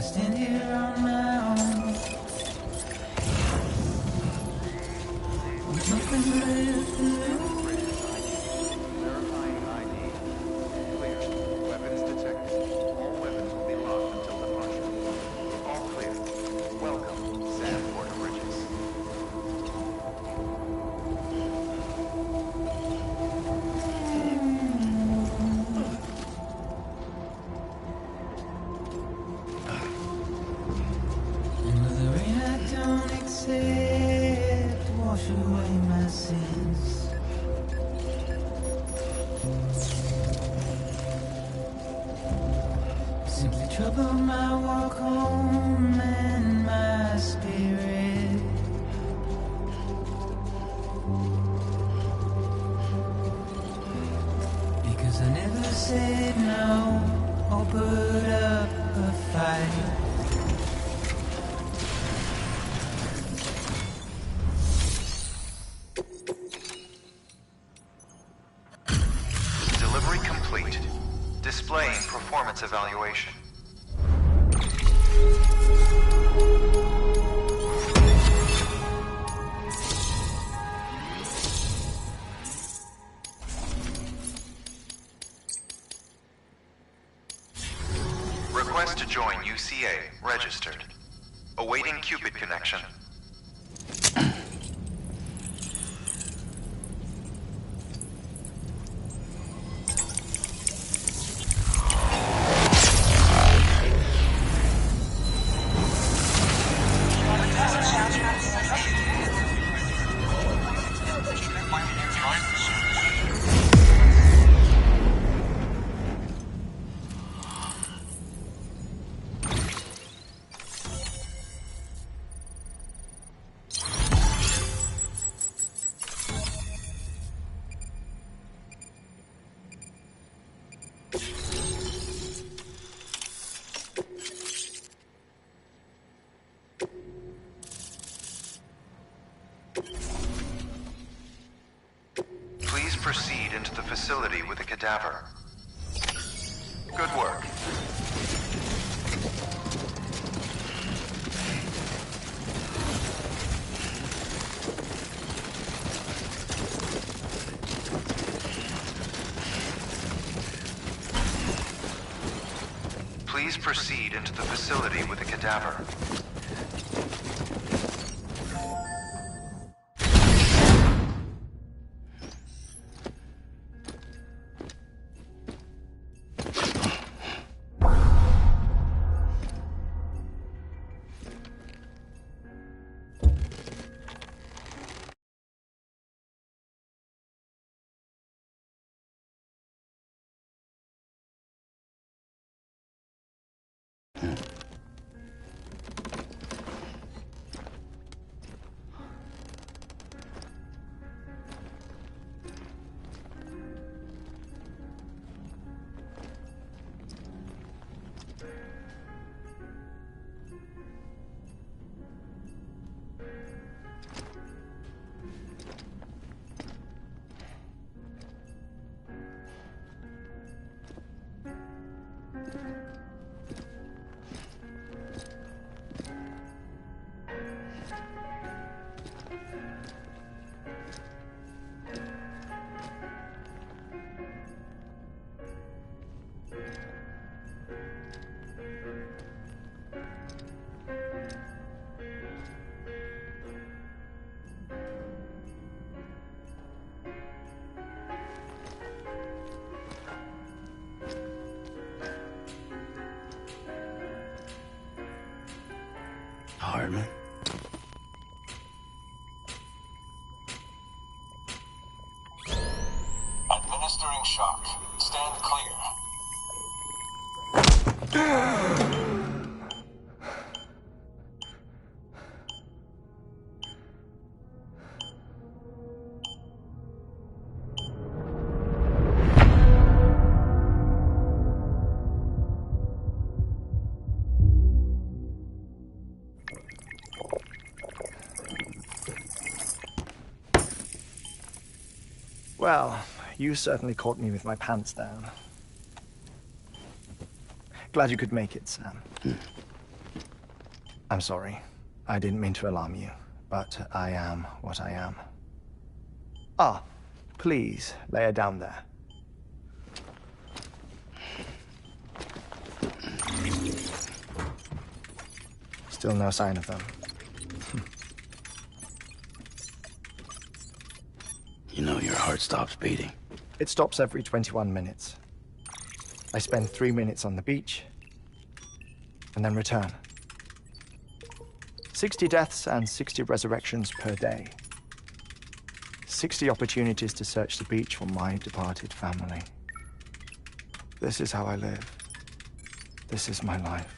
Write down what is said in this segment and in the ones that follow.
stand here on my own. With nothing left to lose. Verifying ID. Clear. Weapons detected. All weapons will be locked until departure. All clear. Welcome, Sandport Bridges. And with the rain I don't accept, wash away my sins. Simply trouble my walk home and my spirit. Because I never said no or put up a fight. Delivery complete. Displaying performance evaluation. Request to join UCA. Registered. Awaiting Cupid connection. Please proceed into the facility with the cadaver. Good work. Please proceed into the facility with the cadaver. Harmon. Administering shock. Stand clear. Well, you certainly caught me with my pants down. Glad you could make it, Sam. I'm sorry. I didn't mean to alarm you, but I am what I am. Ah, please, lay her down there. Still no sign of them. You know your heart stops beating. It stops every 21 minutes. I spend 3 minutes on the beach, and then return. 60 deaths and 60 resurrections per day. 60 opportunities to search the beach for my departed family. This is how I live. This is my life.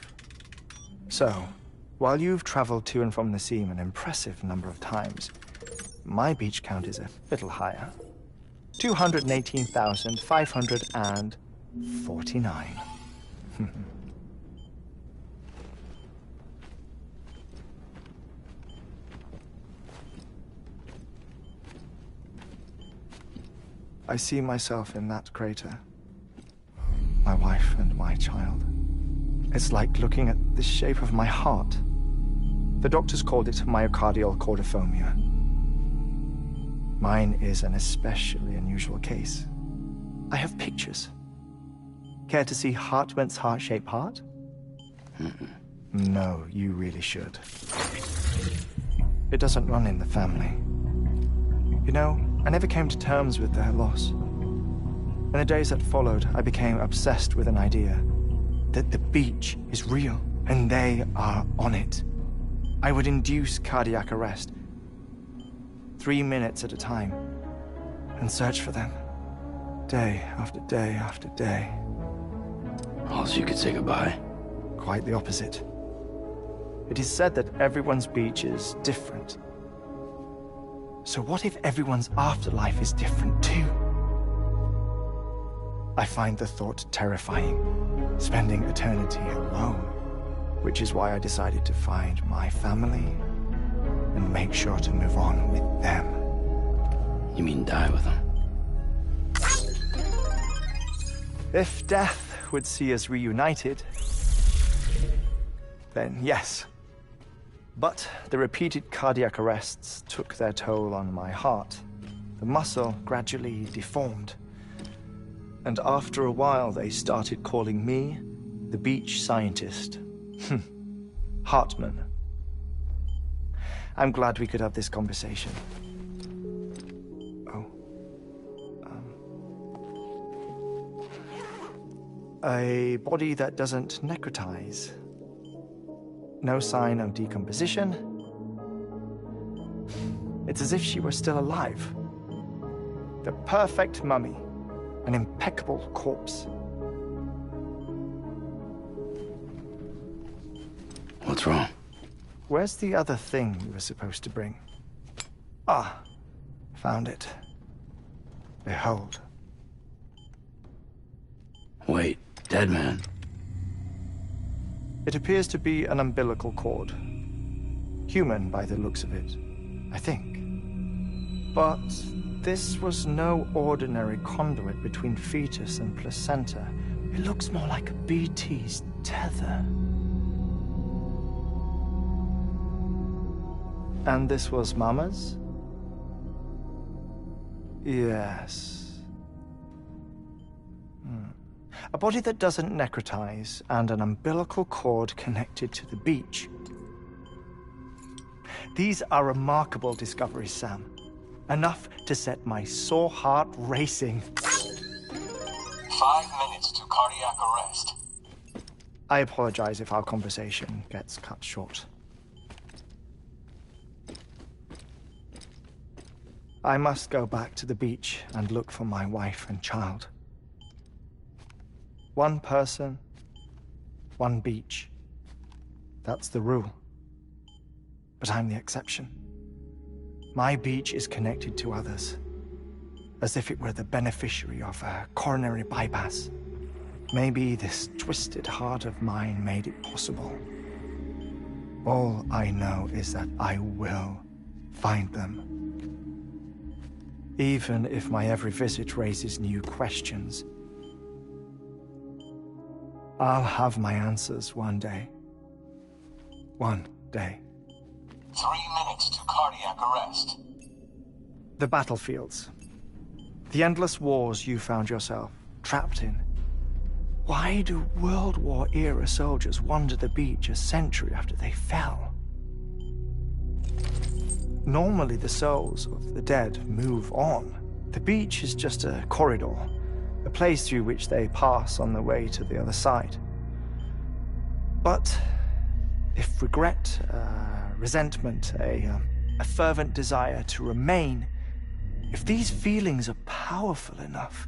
So, while you've traveled to and from the scene an impressive number of times, my beach count is a little higher. 218,549. I see myself in that crater. My wife and my child. It's like looking at the shape of my heart. The doctors called it myocardial cordiformia. Mine is an especially unusual case. I have pictures. Care to see Hartwent's heart-shaped heart? No, you really should. It doesn't run in the family. You know, I never came to terms with their loss. In the days that followed, I became obsessed with an idea that the beach is real and they are on it. I would induce cardiac arrest, 3 minutes at a time, and search for them, day after day after day. Also, you could say goodbye. Quite the opposite. It is said that everyone's beach is different. So what if everyone's afterlife is different too? I find the thought terrifying, spending eternity alone, which is why I decided to find my family and make sure to move on with them. You mean die with them? If death would see us reunited, then yes. But the repeated cardiac arrests took their toll on my heart. The muscle gradually deformed. And after a while, they started calling me the beach scientist. Hartman. I'm glad we could have this conversation. Oh. A body that doesn't necrotize. No sign of decomposition. It's as if she were still alive. The perfect mummy. An impeccable corpse. What's wrong? Where's the other thing you were supposed to bring? Ah, found it. Behold. Wait, dead man. It appears to be an umbilical cord. Human by the looks of it, I think. But this was no ordinary conduit between fetus and placenta. It looks more like a BT's tether. And this was Mama's? Yes. A body that doesn't necrotize and an umbilical cord connected to the beach. These are remarkable discoveries, Sam. Enough to set my sore heart racing. 5 minutes to cardiac arrest. I apologize if our conversation gets cut short. I must go back to the beach and look for my wife and child. One person, one beach. That's the rule. But I'm the exception. My beach is connected to others, as if it were the beneficiary of a coronary bypass. Maybe this twisted heart of mine made it possible. All I know is that I will find them. Even if my every visit raises new questions, I'll have my answers one day. One day. 3 minutes to cardiac arrest. The battlefields. The endless wars you found yourself trapped in. Why do World War-era soldiers wander the beach a century after they fell? Normally, the souls of the dead move on. The beach is just a corridor, a place through which they pass on the way to the other side. But if regret, resentment, a fervent desire to remain, if these feelings are powerful enough,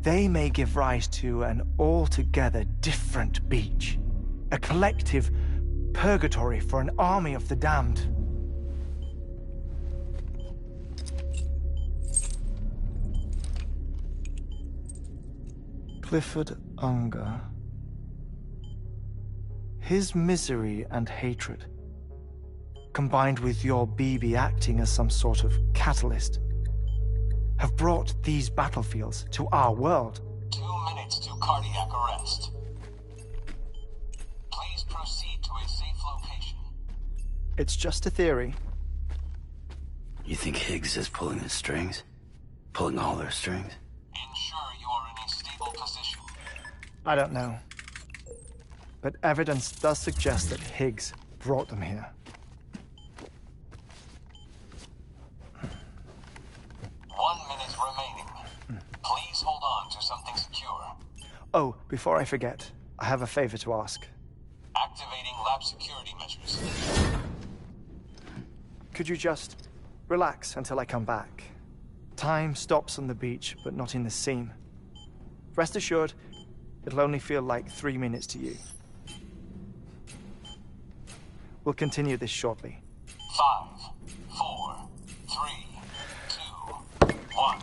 they may give rise to an altogether different beach, a collective purgatory for an army of the damned. Clifford Unger. His misery and hatred, combined with your BB acting as some sort of catalyst, have brought these battlefields to our world. 2 minutes to cardiac arrest. Please proceed to a safe location. It's just a theory. You think Higgs is pulling the strings? Pulling all their strings? Ensure you are in a stable position. I don't know. But evidence does suggest that Higgs brought them here. 1 minute remaining. Please hold on to something secure. Oh, before I forget, I have a favor to ask. Activating lab security measures. Could you just relax until I come back? Time stops on the beach, but not in the scene. Rest assured, it'll only feel like 3 minutes to you. We'll continue this shortly. 5, 4, 3, 2, 1.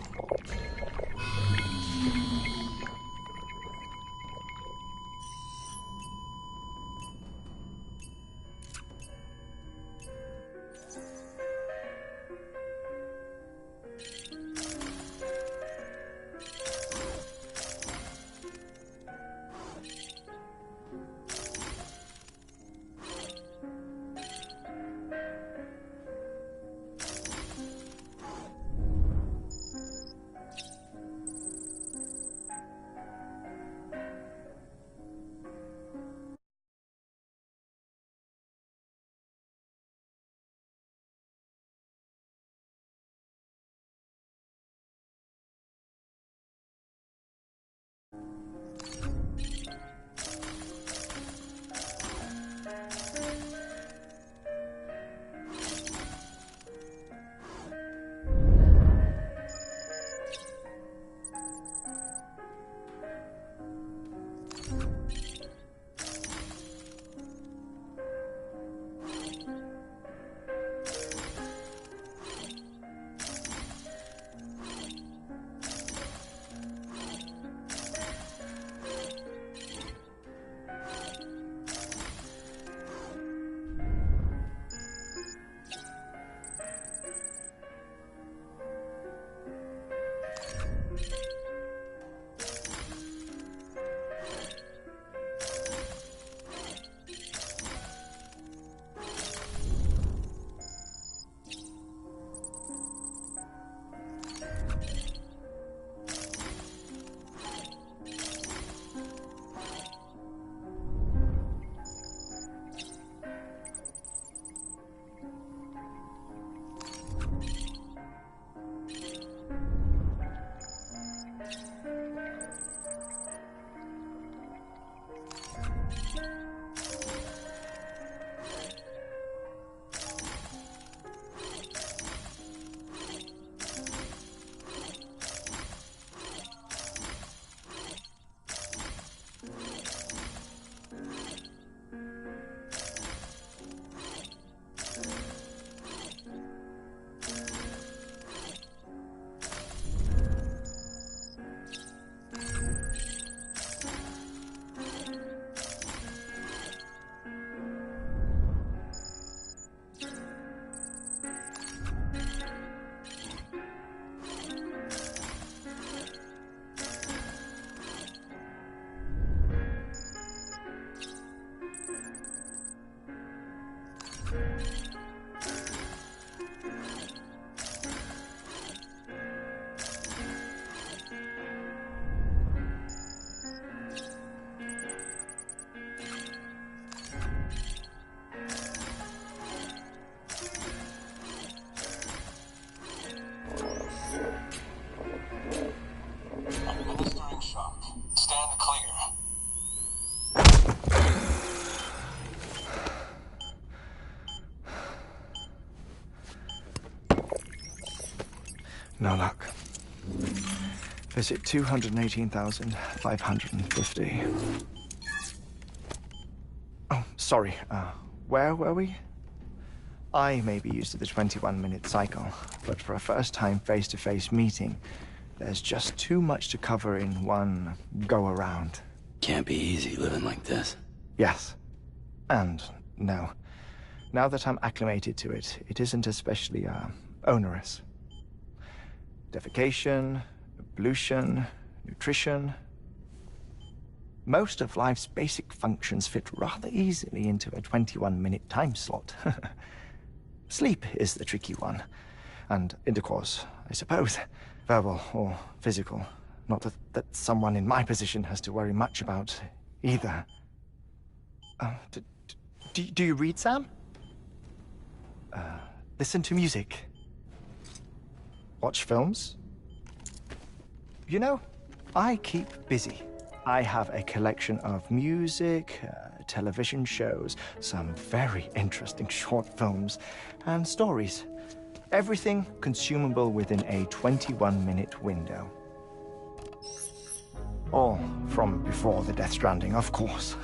No luck. Visit 218,550. Oh, sorry. Where were we? I may be used to the 21-minute cycle, but for a first-time face-to-face meeting, there's just too much to cover in one go-around. Can't be easy living like this. Yes. And no. Now that I'm acclimated to it, it isn't especially, onerous. Defecation, ablution, nutrition. Most of life's basic functions fit rather easily into a 21-minute time slot. Sleep is the tricky one. And intercourse, I suppose. Verbal or physical. Not that someone in my position has to worry much about either. Do you read, Sam? Listen to music. Watch films? You know, I keep busy. I have a collection of music, television shows, some very interesting short films, and stories. Everything consumable within a 21-minute window. All from before the Death Stranding, of course.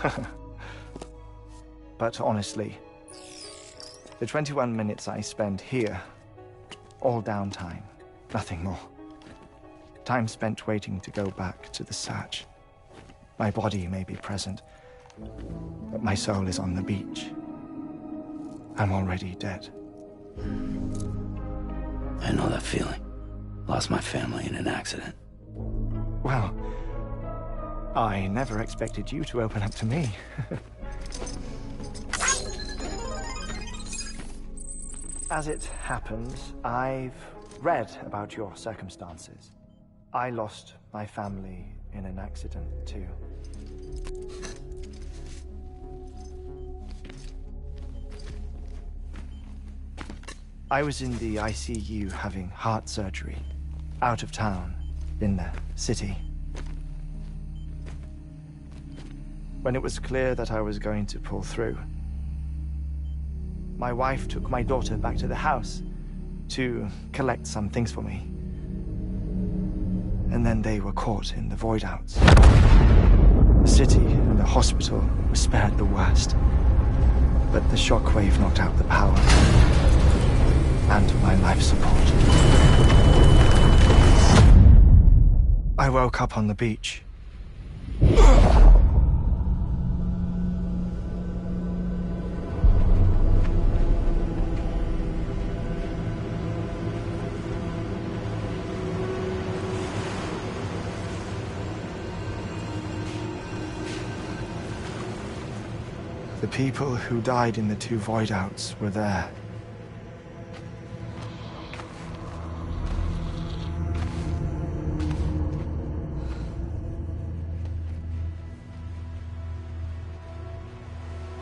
But honestly, the 21 minutes I spend here, all downtime, nothing more. Time spent waiting to go back to the search. My body may be present, but my soul is on the beach. I'm already dead. I know that feeling. Lost my family in an accident. Well, I never expected you to open up to me. As it happens, I've read about your circumstances. I lost my family in an accident, too. I was in the ICU having heart surgery, out of town, in the city. When it was clear that I was going to pull through, my wife took my daughter back to the house to collect some things for me. And then they were caught in the void outs. The city and the hospital were spared the worst, but the shockwave knocked out the power and my life support. I woke up on the beach. The people who died in the two void outs were there.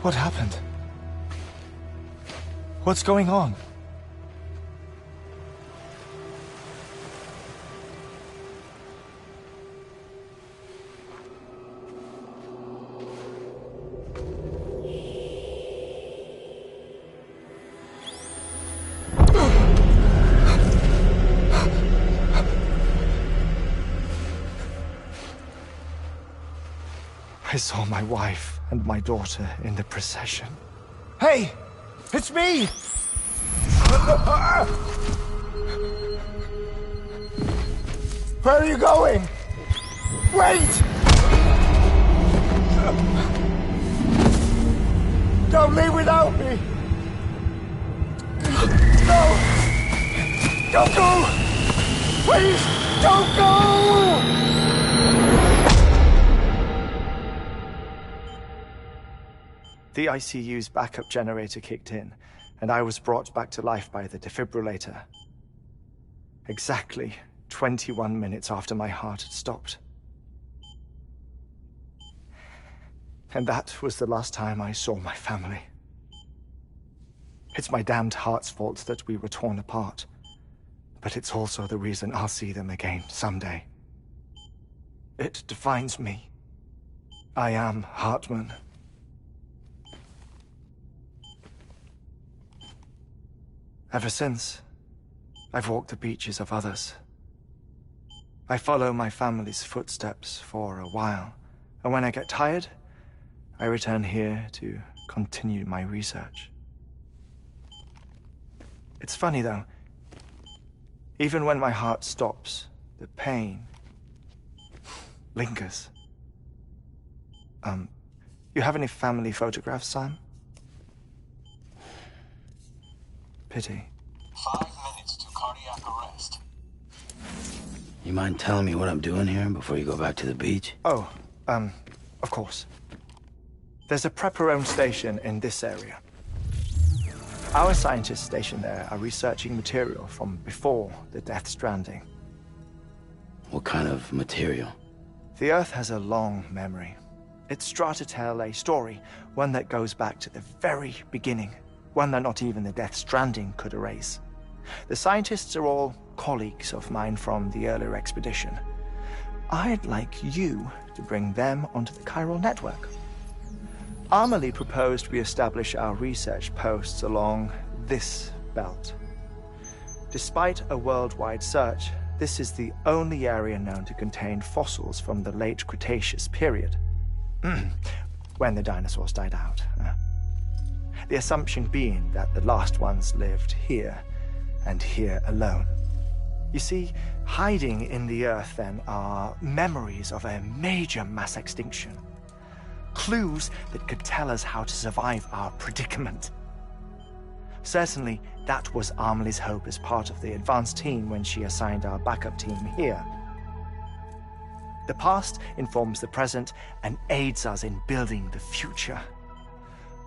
What happened? What's going on? I saw my wife and my daughter in the procession. Hey! It's me! Where are you going? Wait! Don't leave without me! No! Don't go! Please, don't go! The ICU's backup generator kicked in, and I was brought back to life by the defibrillator. Exactly 21 minutes after my heart had stopped. And that was the last time I saw my family. It's my damned heart's fault that we were torn apart, but it's also the reason I'll see them again someday. It defines me. I am Hartman. Ever since, I've walked the beaches of others I follow my family's footsteps for a while, and when I get tired, I return here to continue my research. It's funny though, even when my heart stops, the pain lingers. You have any family photographs, Sam? Pity. 5 minutes to cardiac arrest. You mind telling me what I'm doing here before you go back to the beach? Oh, of course. There's a prepper-owned station in this area. Our scientists stationed there are researching material from before the Death Stranding. What kind of material? The Earth has a long memory. It's trying to tell a story, one that goes back to the very beginning, one that not even the Death Stranding could erase. The scientists are all colleagues of mine from the earlier expedition. I'd like you to bring them onto the chiral network. Amelie proposed we establish our research posts along this belt. Despite a worldwide search, this is the only area known to contain fossils from the late Cretaceous period. When the dinosaurs died out. The assumption being that the last ones lived here, and here alone. You see, hiding in the Earth then are memories of a major mass extinction. Clues that could tell us how to survive our predicament. Certainly, that was Amelie's hope as part of the advanced team when she assigned our backup team here. The past informs the present and aids us in building the future.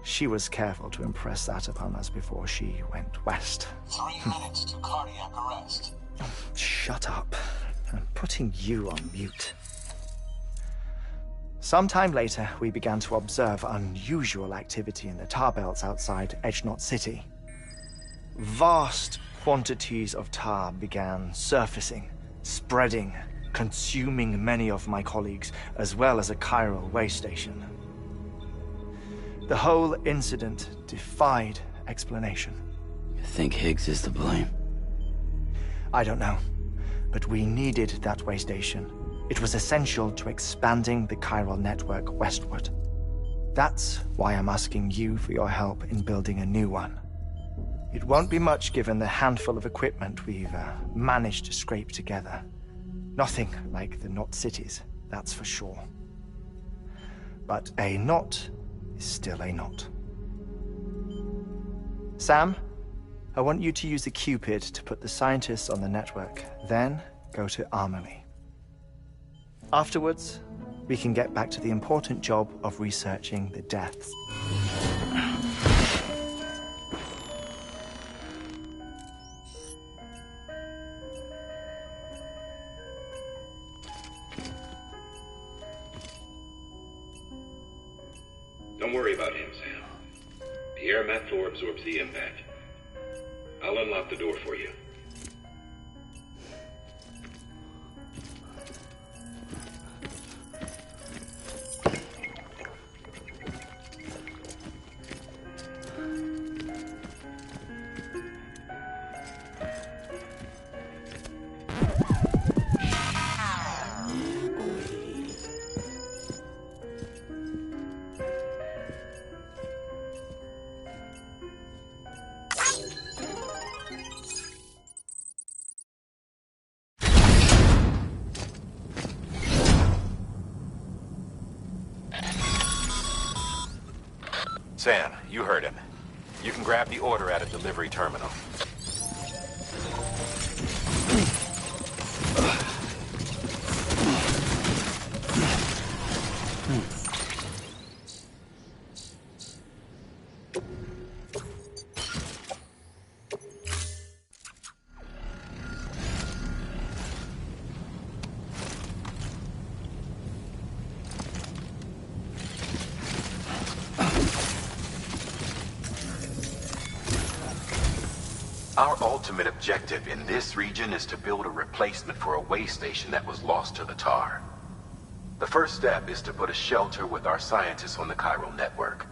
She was careful to impress that upon us before she went west. 3 minutes to cardiac arrest. Shut up. I'm putting you on mute. Sometime later, we began to observe unusual activity in the tar belts outside Edgenot City. Vast quantities of tar began surfacing, spreading, consuming many of my colleagues, as well as a chiral way station. The whole incident defied explanation. You think Higgs is to blame? I don't know, but we needed that way station. It was essential to expanding the chiral network westward. That's why I'm asking you for your help in building a new one. It won't be much given the handful of equipment we've managed to scrape together. Nothing like the knot cities, that's for sure. But a knot is still a knot. Sam, I want you to use the Cupid to put the scientists on the network, then go to Amelie. Afterwards, we can get back to the important job of researching the deaths. Don't worry about him, Sam. The air mat floor absorbs the impact. I'll unlock the door for you. Sam, you heard him. You can grab the order at a delivery terminal. Our ultimate objective in this region is to build a replacement for a way station that was lost to the tar. The first step is to put a shelter with our scientists on the chiral network.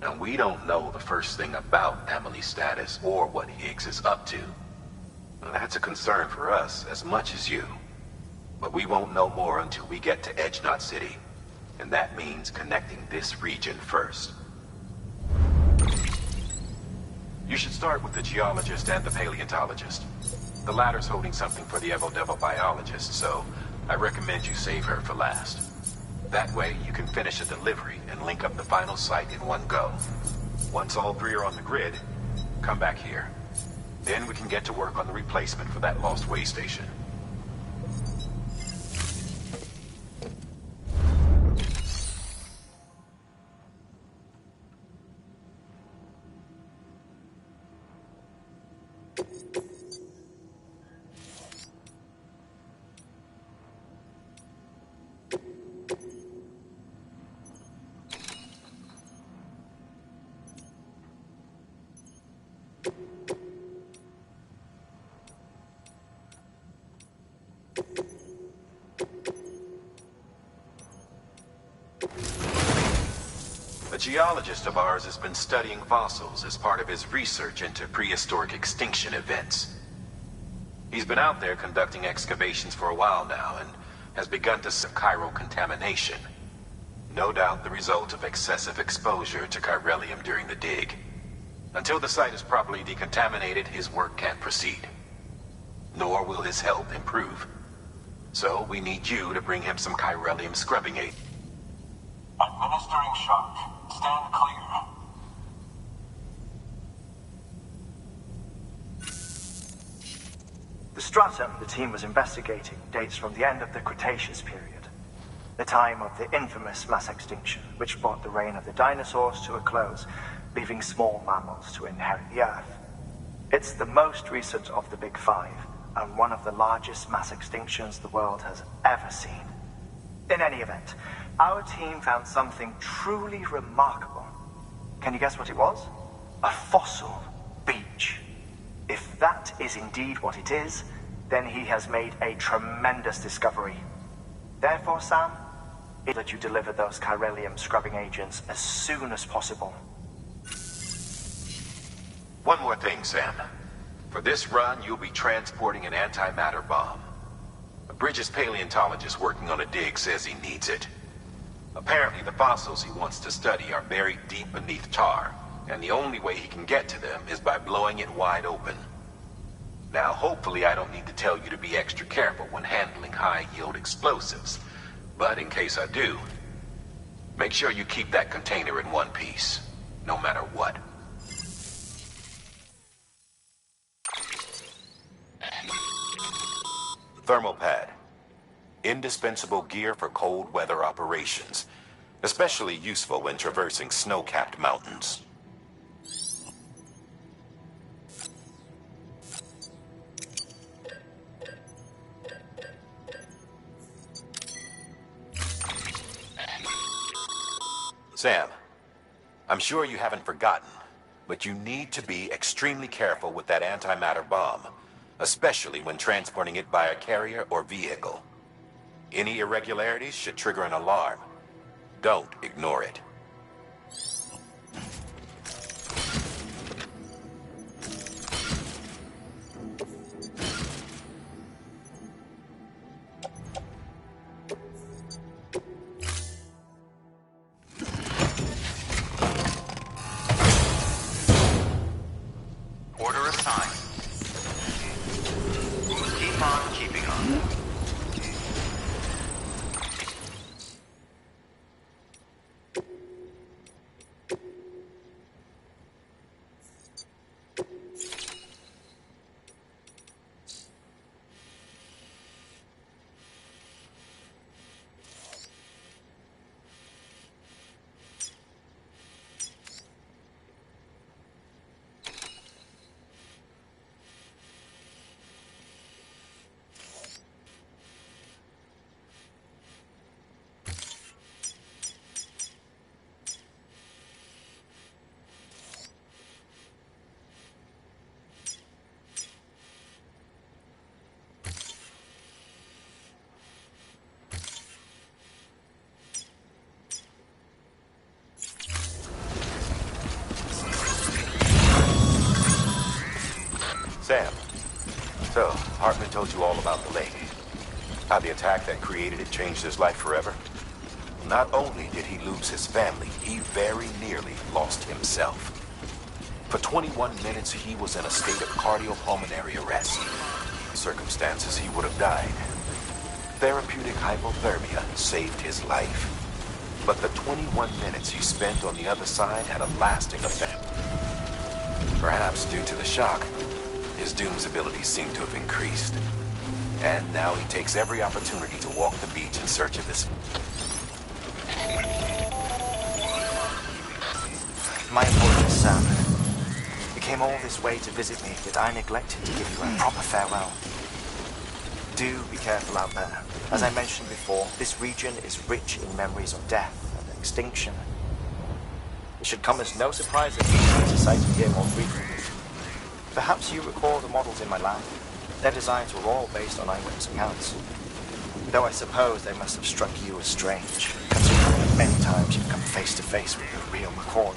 Now, we don't know the first thing about Amelie's status or what Higgs is up to. Now, that's a concern for us as much as you. But we won't know more until we get to Edge Knot City. And that means connecting this region first. You should start with the geologist and the paleontologist. The latter's holding something for the Evo-Devo biologist, so I recommend you save her for last. That way, you can finish a delivery and link up the final site in one go. Once all three are on the grid, come back here. Then we can get to work on the replacement for that lost way station. A geologist of ours has been studying fossils as part of his research into prehistoric extinction events. He's been out there conducting excavations for a while now and has begun to see chiral contamination. No doubt the result of excessive exposure to chiralium during the dig. Until the site is properly decontaminated, his work can't proceed. Nor will his health improve. So we need you to bring him some chiralium scrubbing aid. Administering shock. Stand clear. The stratum the team was investigating dates from the end of the Cretaceous period, the time of the infamous mass extinction, which brought the reign of the dinosaurs to a close, leaving small mammals to inherit the Earth. It's the most recent of the Big Five, and one of the largest mass extinctions the world has ever seen. In any event, our team found something truly remarkable. Can you guess what it was? A fossil beach. If that is indeed what it is, then he has made a tremendous discovery. Therefore, Sam, it's that you deliver those chiralium scrubbing agents as soon as possible. One more thing, Sam. For this run, you'll be transporting an antimatter bomb. A Bridges paleontologist working on a dig says he needs it. Apparently, the fossils he wants to study are buried deep beneath tar, and the only way he can get to them is by blowing it wide open. Now, hopefully I don't need to tell you to be extra careful when handling high-yield explosives, but in case I do, make sure you keep that container in one piece, no matter what. Thermal pad. Indispensable gear for cold weather operations, especially useful when traversing snow-capped mountains. Sam, I'm sure you haven't forgotten, but you need to be extremely careful with that antimatter bomb, especially when transporting it by a carrier or vehicle. Any irregularities should trigger an alarm. Don't ignore it. Order assigned. Keep on keeping on. Sam, so Hartman told you all about the lake. How the attack that created it changed his life forever? Not only did he lose his family, he very nearly lost himself. For 21 minutes, he was in a state of cardiopulmonary arrest. Circumstances, he would have died. Therapeutic hypothermia saved his life. But the 21 minutes he spent on the other side had a lasting effect. Perhaps due to the shock, his Doom's abilities seem to have increased. And now he takes every opportunity to walk the beach in search of this. My apologies, Sam. You came all this way to visit me, yet I neglected to give you a proper farewell. Do be careful out there. As I mentioned before, this region is rich in memories of death and extinction. It should come as no surprise that these are sighted here more frequently. Perhaps you recall the models in my lab. Their designs were all based on eyewitness accounts. Though I suppose they must have struck you as strange, considering that many times you've come face to face with the real McCorn.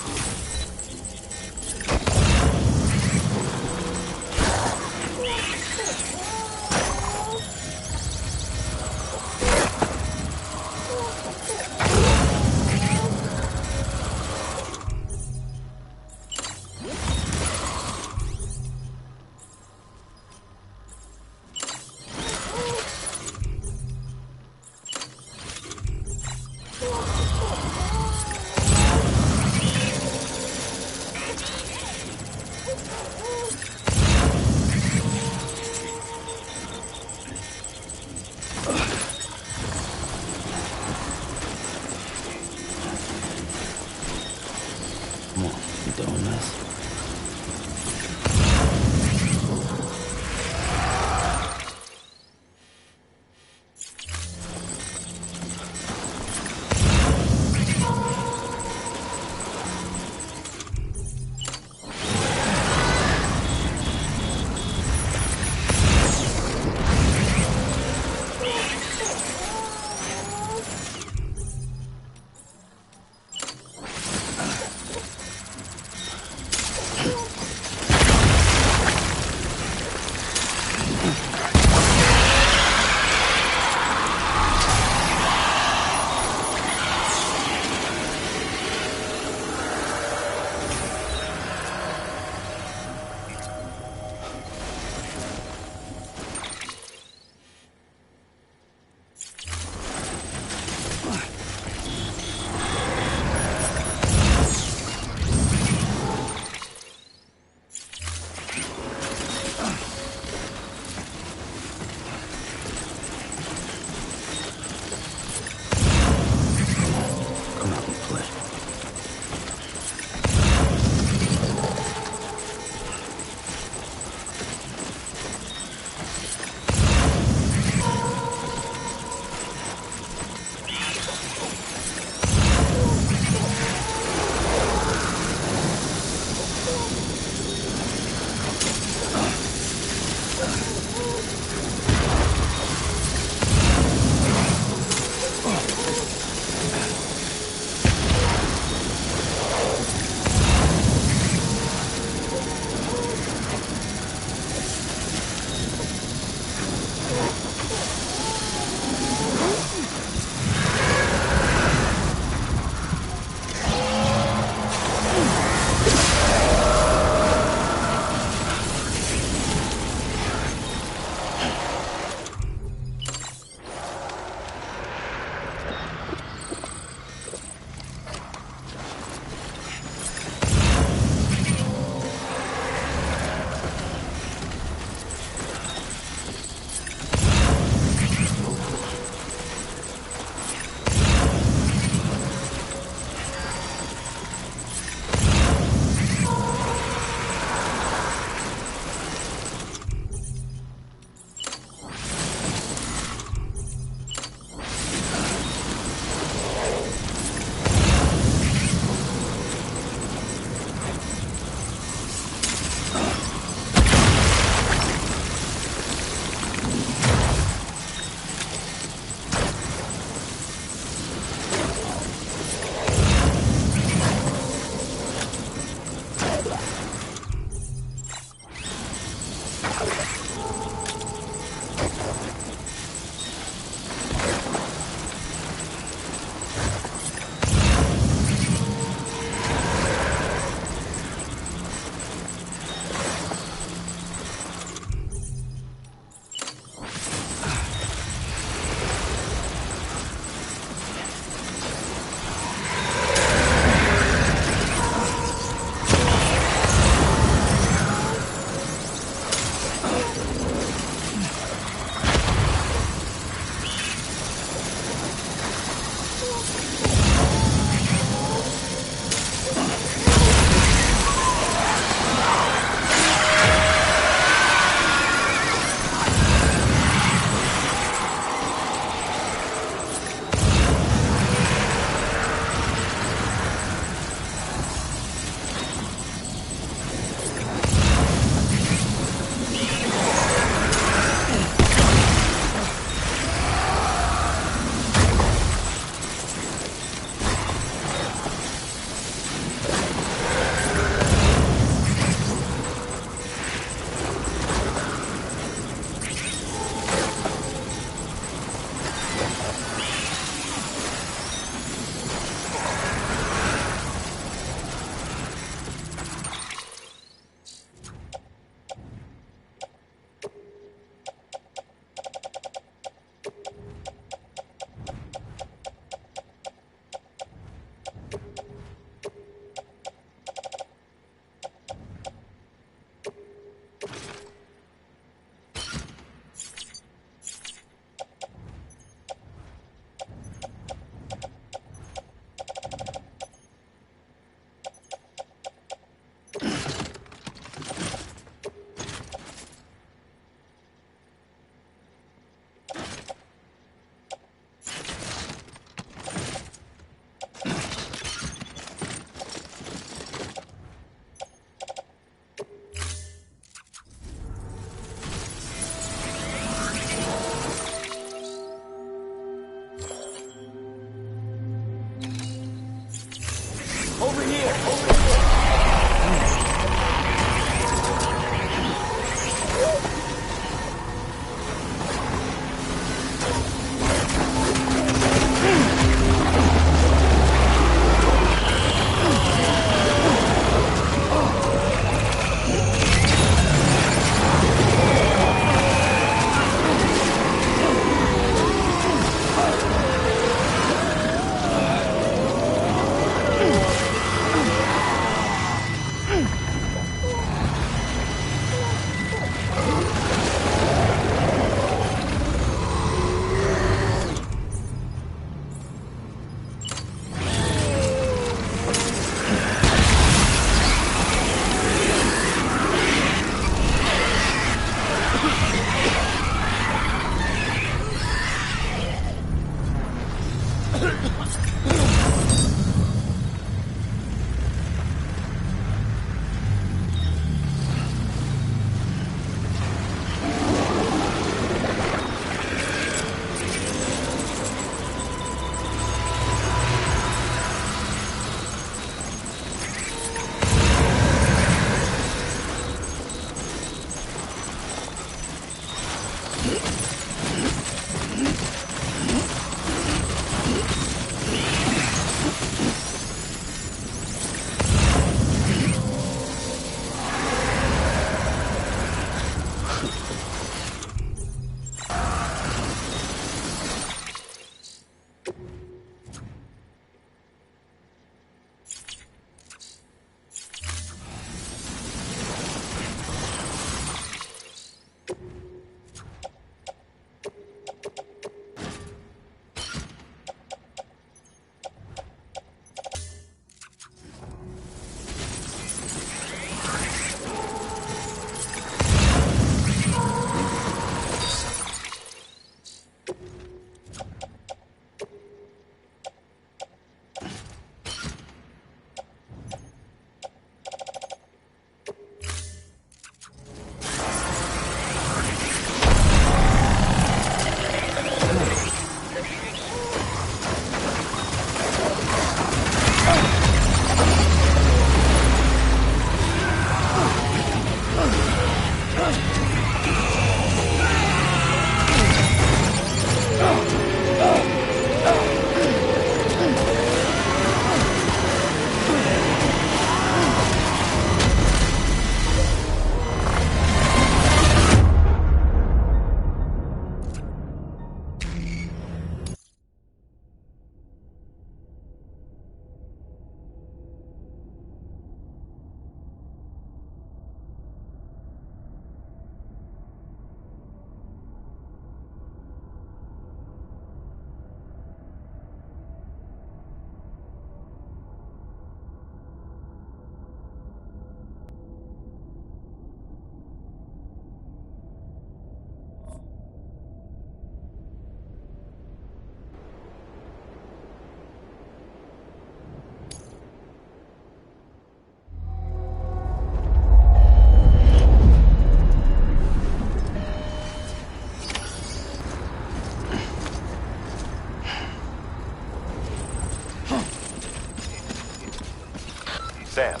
Sam,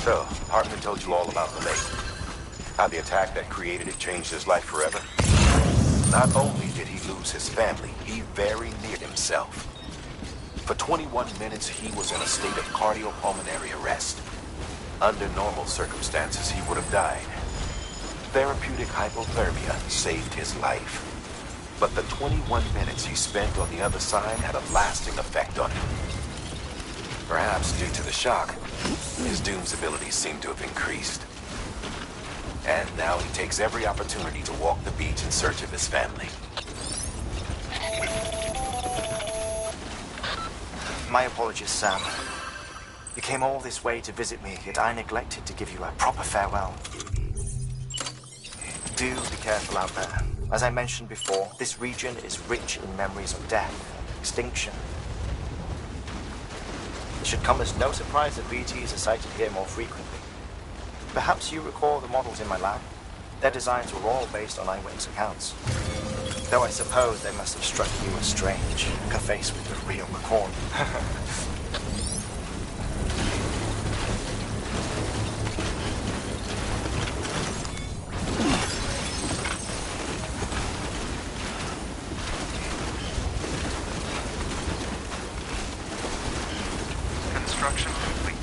so Hartman told you all about the lake. How the attack that created it changed his life forever? Not only did he lose his family, he very near himself. For 21 minutes, he was in a state of cardiopulmonary arrest. Under normal circumstances, he would have died. Therapeutic hypothermia saved his life. But the 21 minutes he spent on the other side had a lasting effect on him. Perhaps due to the shock, his Doom's abilities seem to have increased. And now he takes every opportunity to walk the beach in search of his family. My apologies, Sam. You came all this way to visit me, yet I neglected to give you a proper farewell. Do be careful out there. As I mentioned before, this region is rich in memories of death, extinction. It should come as no surprise that VTs are sighted here more frequently. Perhaps you recall the models in my lab? Their designs were all based on eyewitness accounts. Though I suppose they must have struck you as strange, a face with the real McCorn. Construction complete.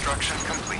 Construction complete.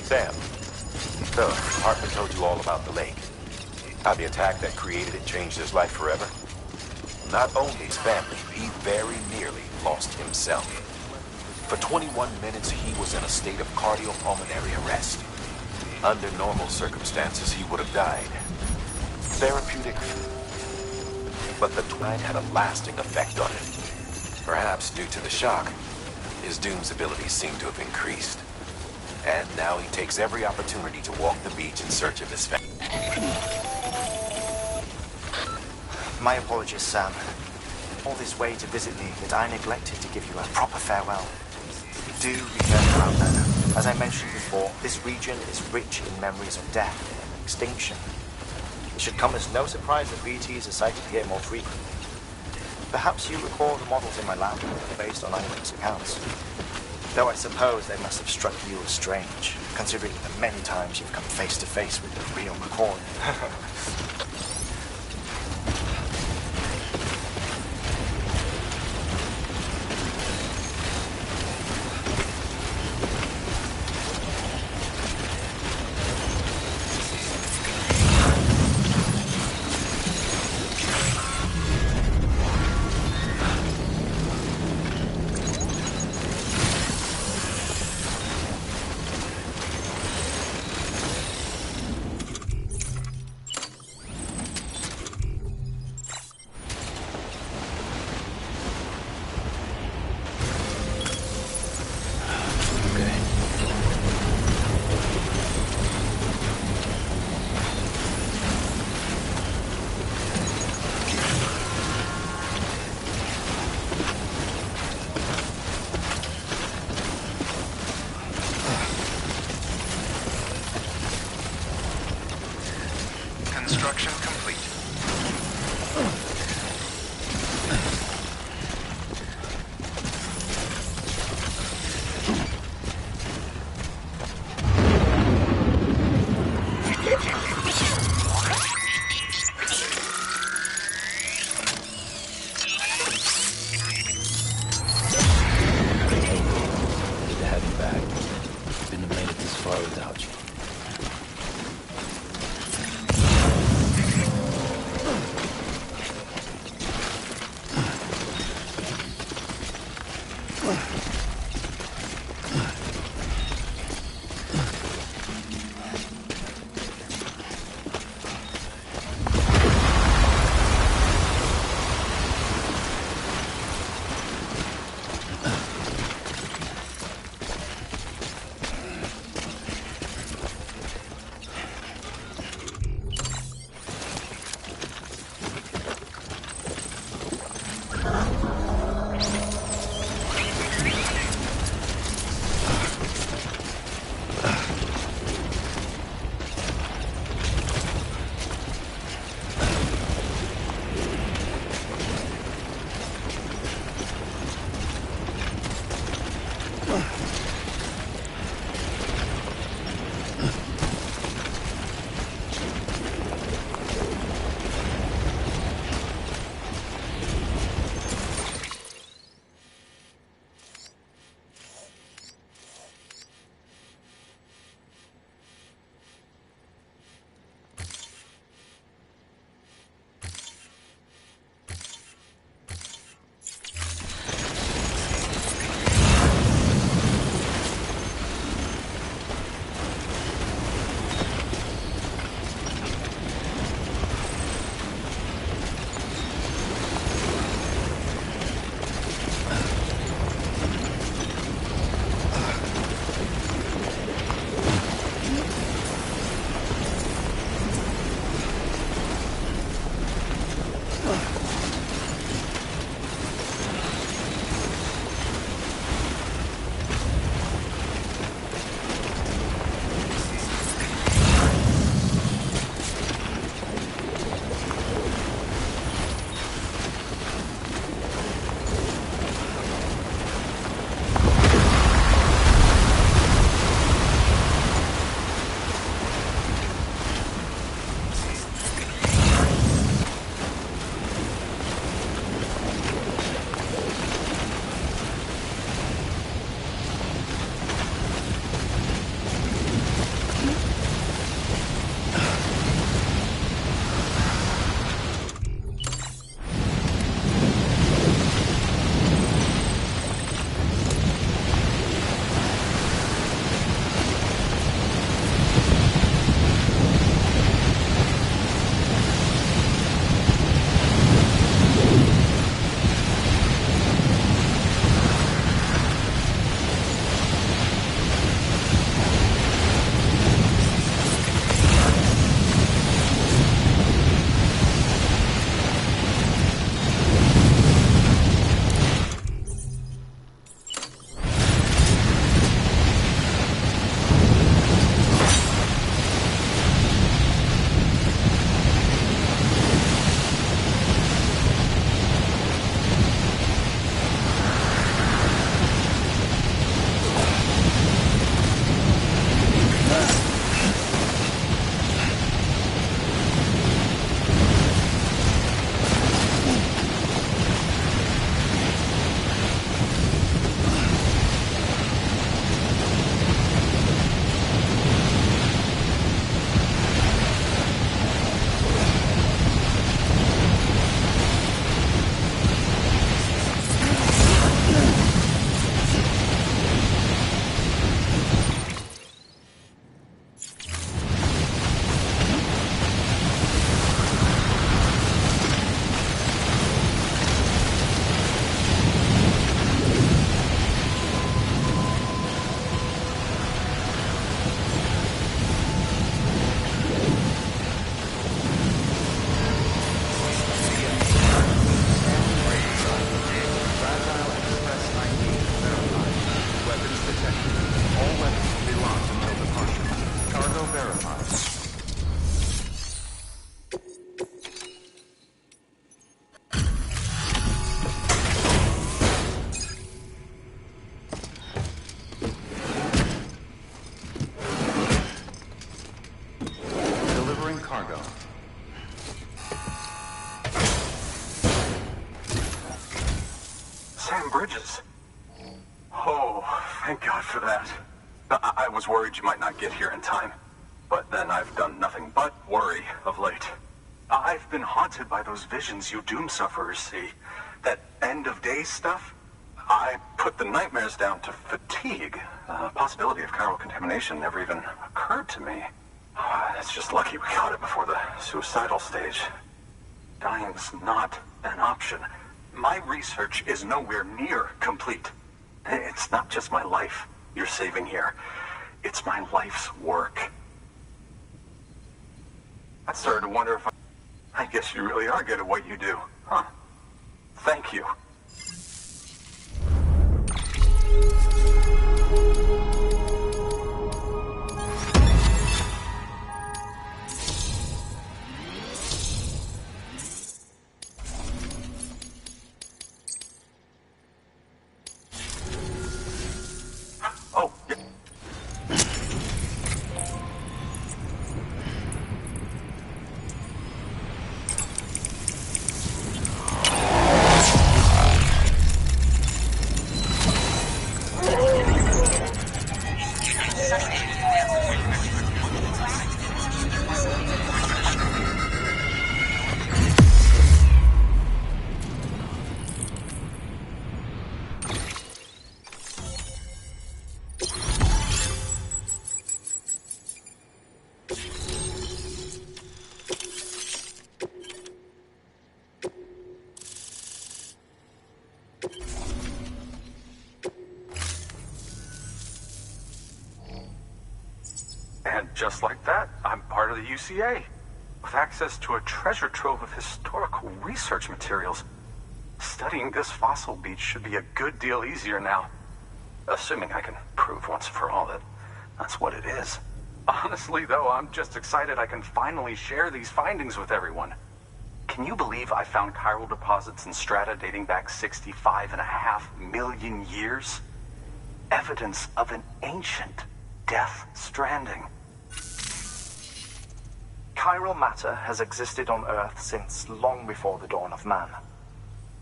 Sam, the department told you all about the lake. How the attack that created it changed his life forever. Not only his family, he very nearly lost himself. For 21 minutes, he was in a state of cardiopulmonary arrest. Under normal circumstances, he would have died. Therapeutic. But the twine had a lasting effect on him. Perhaps due to the shock, his Doom's abilities seem to have increased. And now he takes every opportunity to walk the beach in search of his family. My apologies, Sam. All this way to visit me that I neglected to give you a proper farewell. Do return around then. As I mentioned before, this region is rich in memories of death and extinction. It should come as no surprise that BTs are sighted here more frequently. Perhaps you recall the models in my lab based on eyewitness accounts. Though I suppose they must have struck you as strange, considering the many times you've come face to face with the real McCoy. Construction complete. Good to have you back. Couldn't have made it this far without you. bridges. Oh, thank God for that. I was worried you might not get here in time. But then I've done nothing but worry of late. I've been haunted by those visions you doom sufferers see. That end of days stuff. I put the nightmares down to fatigue. The possibility of chiral contamination never even occurred to me. It's just lucky we got it before the suicidal stage. Dying's not an option. My research is nowhere near complete. It's not just my life you're saving here. It's my life's work. I started to wonder if I guess you really are good at what you do, huh? Thank you. Oh, yeah. And just like that, I'm part of the UCA, with access to a treasure trove of historical research materials. Studying this fossil beach should be a good deal easier now. Assuming I can prove once for all that that's what it is. Honestly, though, I'm just excited I can finally share these findings with everyone. Can you believe I found chiral deposits in strata dating back 65.5 million years? Evidence of an ancient death stranding. Chiral matter has existed on Earth since long before the dawn of man.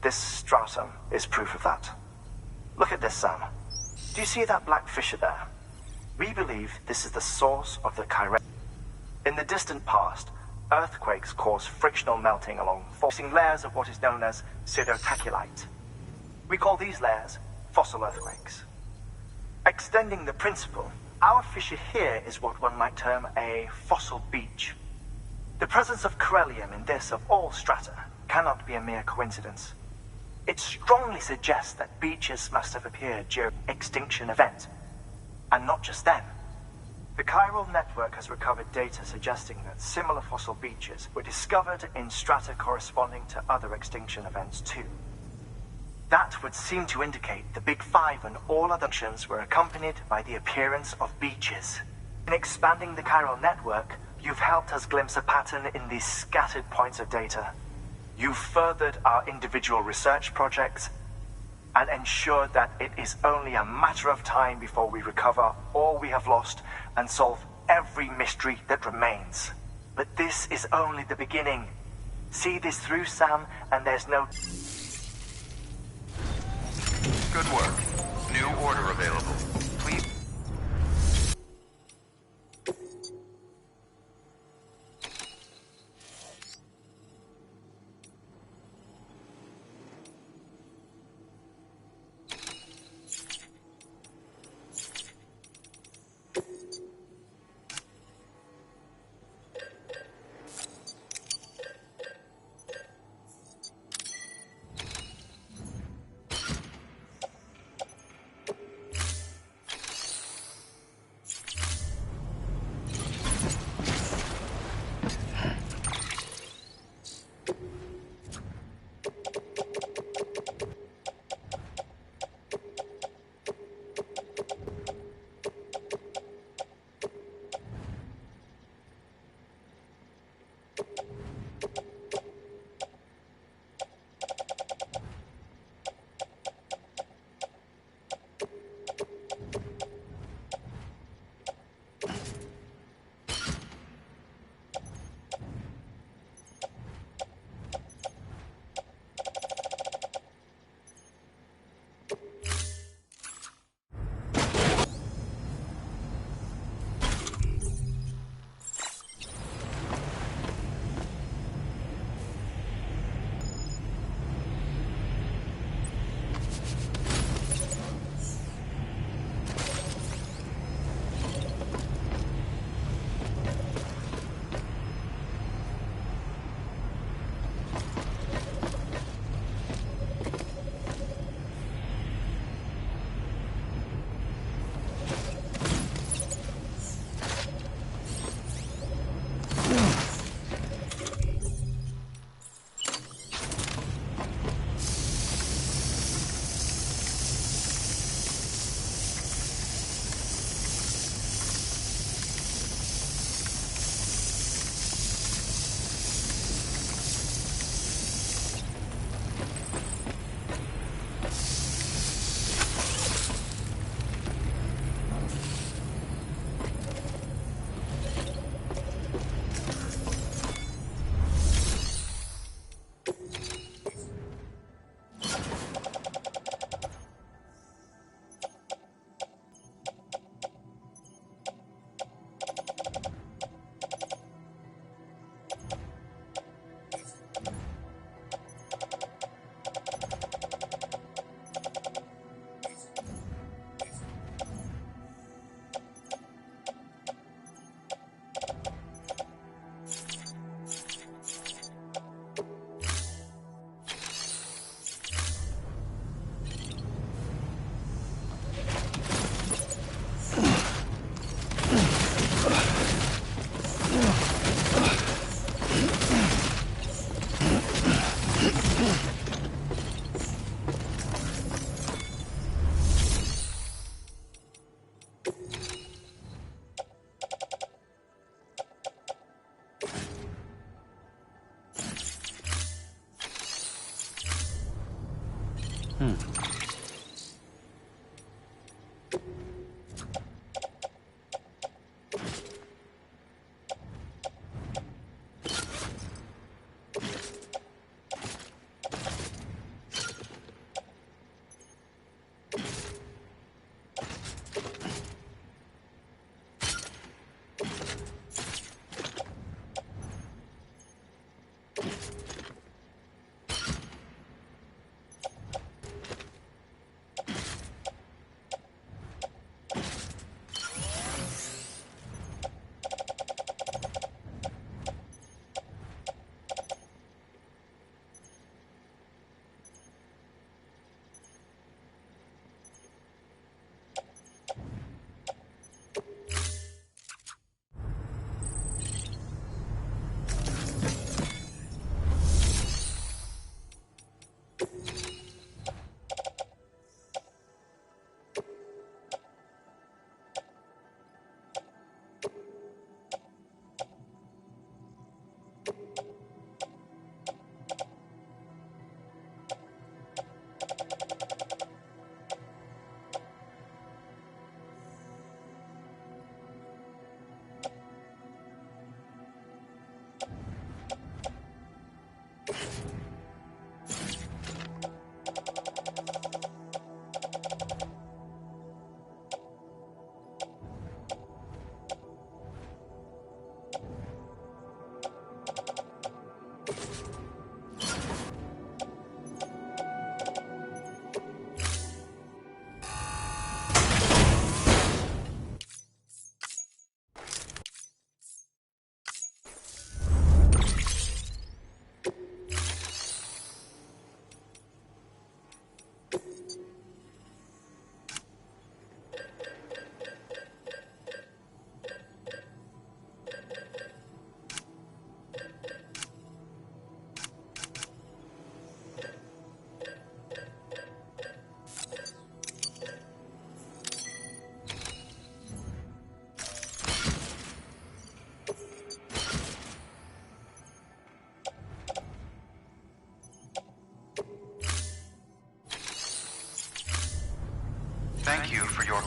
This stratum is proof of that. Look at this, Sam. Do you see that black fissure there? We believe this is the source of the chiral. In the distant past, earthquakes caused frictional melting along forcing layers of what is known as pseudotaculite. We call these layers fossil earthquakes. Extending the principle, our fissure here is what one might term a fossil beach. The presence of corellium in this of all strata cannot be a mere coincidence. It strongly suggests that beaches must have appeared during extinction event, and not just then. The chiral network has recovered data suggesting that similar fossil beaches were discovered in strata corresponding to other extinction events too. That would seem to indicate the Big Five and all other actions were accompanied by the appearance of beaches. In expanding the chiral network, you've helped us glimpse a pattern in these scattered points of data. You've furthered our individual research projects and ensured that it is only a matter of time before we recover all we have lost and solve every mystery that remains. But this is only the beginning. See this through, Sam, and there's no... Good work. New order available. Please.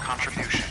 contribution.